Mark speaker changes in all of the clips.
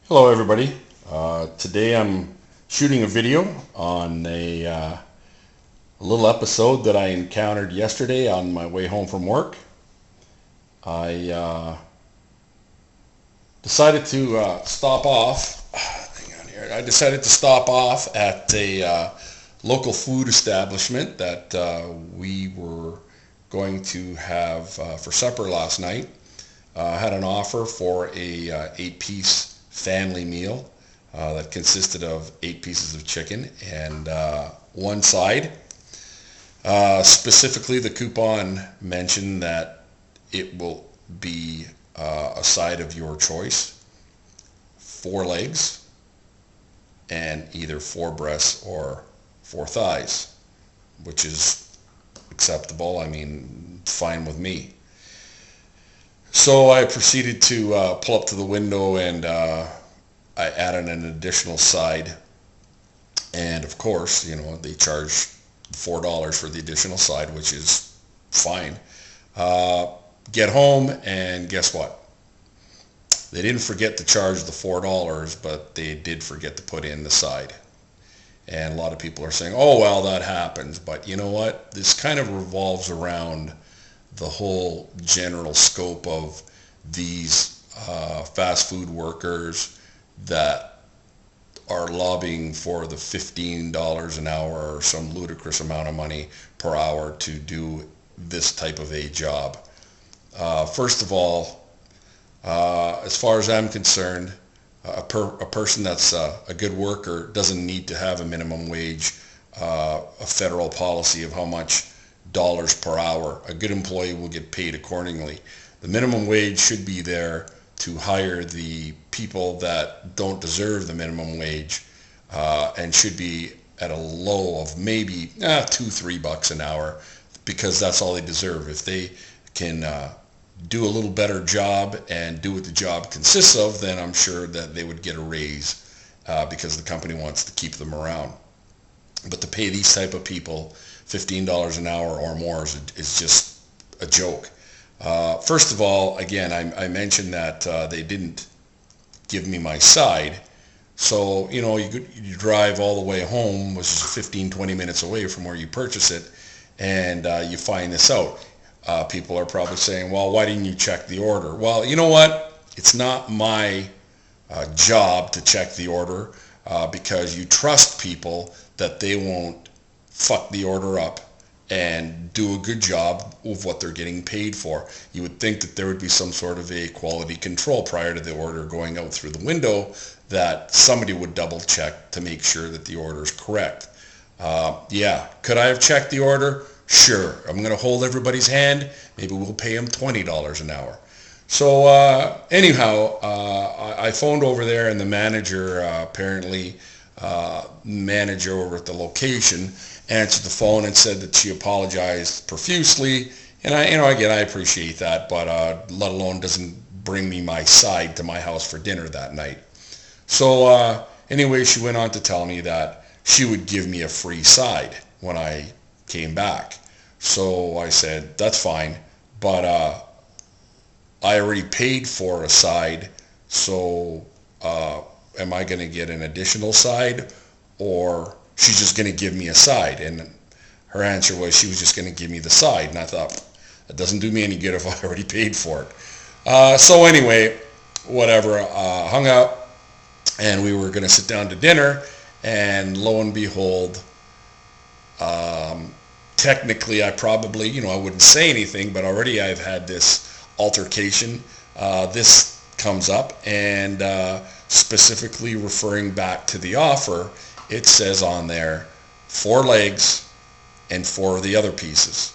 Speaker 1: Hello everybody. Today I'm shooting a video on a little episode that I encountered yesterday on my way home from work. I decided to stop off. Hang on here. I decided to stop off at a local food establishment that we were going to have for supper last night. Had an offer for a 8-piece family meal that consisted of 8 pieces of chicken and one side. Specifically, the coupon mentioned that it will be a side of your choice, 4 legs, and either 4 breasts or 4 thighs, which is acceptable. I mean, fine with me. So I proceeded to pull up to the window and I added an additional side. And of course, they charge $4 for the additional side, which is fine. Get home and guess what? They didn't forget to charge the $4, but they did forget to put in the side. And a lot of people are saying, oh, well, that happens. But you know what? This kind of revolves around the whole general scope of these fast food workers that are lobbying for the $15 an hour or some ludicrous amount of money per hour to do this type of a job. First of all, as far as I'm concerned, a person that's a good worker doesn't need to have a minimum wage, a federal policy of how much dollars per hour. A good employee will get paid accordingly. The minimum wage should be there to hire the people that don't deserve the minimum wage and should be at a low of maybe $2-3 an hour, because that's all they deserve. If they can do a little better job and do what the job consists of, then I'm sure that they would get a raise because the company wants to keep them around. But to pay these type of people $15 an hour or more is just a joke. First of all, again, I mentioned that they didn't give me my side. So, you drive all the way home, which is 15-20 minutes away from where you purchase it, and you find this out. People are probably saying, well, why didn't you check the order? Well, you know what? It's not my job to check the order because you trust people that they won't fuck the order up and do a good job of what they're getting paid for. You would think that there would be some sort of a quality control prior to the order going out through the window, that somebody would double check to make sure that the order is correct. Yeah, could I have checked the order? Sure. I'm going to hold everybody's hand. Maybe we'll pay them $20 an hour. So anyhow, I phoned over there, and the manager apparently manager over at the location answered the phone and said that she apologized profusely. And again, I appreciate that, but let alone doesn't bring me my side to my house for dinner that night. So anyway, she went on to tell me that she would give me a free side when I came back. So I said, that's fine, but I already paid for a side, so am I going to get an additional side, or she's just going to give me a side? And her answer was she was just going to give me the side. And I thought, that doesn't do me any good if I already paid for it. So anyway, whatever, hung up, and we were going to sit down to dinner, and lo and behold, technically I probably, I wouldn't say anything, but already I've had this altercation. This comes up, and specifically referring back to the offer, it says on there 4 legs and 4 of the other pieces.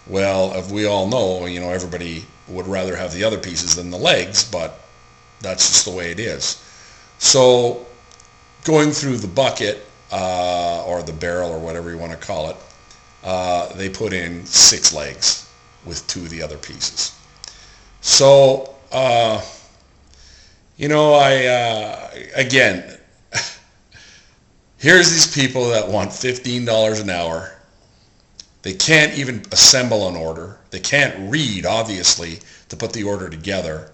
Speaker 1: Well, as we all know, everybody would rather have the other pieces than the legs, but that's just the way it is. So going through the bucket or the barrel or whatever you want to call it, they put in 6 legs with 2 of the other pieces. So again, here's these people that want $15 an hour. They can't even assemble an order. They can't read, obviously, to put the order together.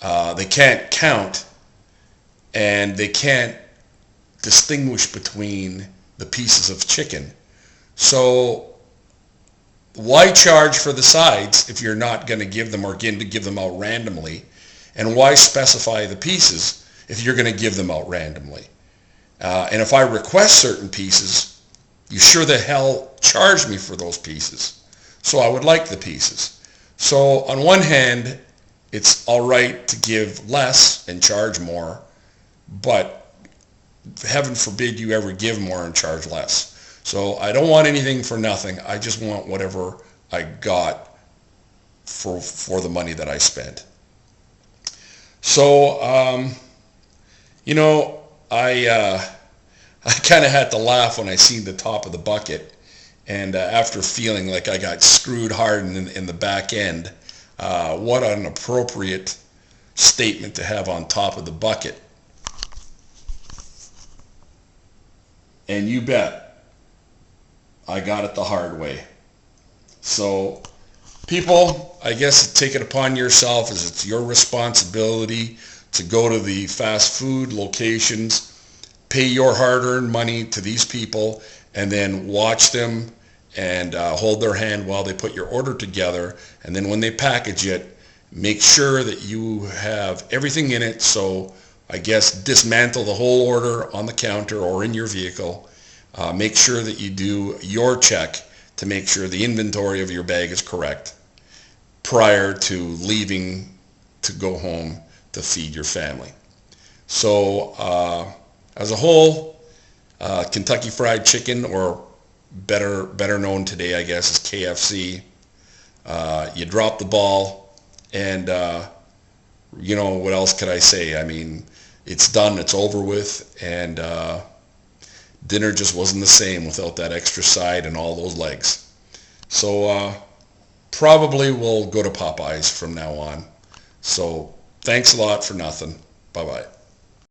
Speaker 1: They can't count and they can't distinguish between the pieces of chicken. So why charge for the sides if you're not going to give them, or going to give them out randomly? And why specify the pieces if you're going to give them out randomly? And if I request certain pieces, you sure the hell charge me for those pieces. So I would like the pieces. So on one hand, it's all right to give less and charge more, but heaven forbid you ever give more and charge less. So I don't want anything for nothing. I just want whatever I got for the money that I spent. So, I kind of had to laugh when I seen the top of the bucket, and after feeling like I got screwed hard in the back end, what an appropriate statement to have on top of the bucket. And you bet, I got it the hard way. So, people, I guess take it upon yourself as it's your responsibility to go to the fast food locations, pay your hard-earned money to these people, and then watch them and hold their hand while they put your order together. And then when they package it, make sure that you have everything in it. So I guess dismantle the whole order on the counter or in your vehicle. Make sure that you do your check to make sure the inventory of your bag is correct prior to leaving to go home to feed your family. So as a whole, Kentucky Fried Chicken, or better known today, I guess, as KFC, you dropped the ball, and what else could I say? I mean, it's done, it's over with, and dinner just wasn't the same without that extra side and all those legs. So probably we'll go to Popeyes from now on. So thanks a lot for nothing. Bye-bye.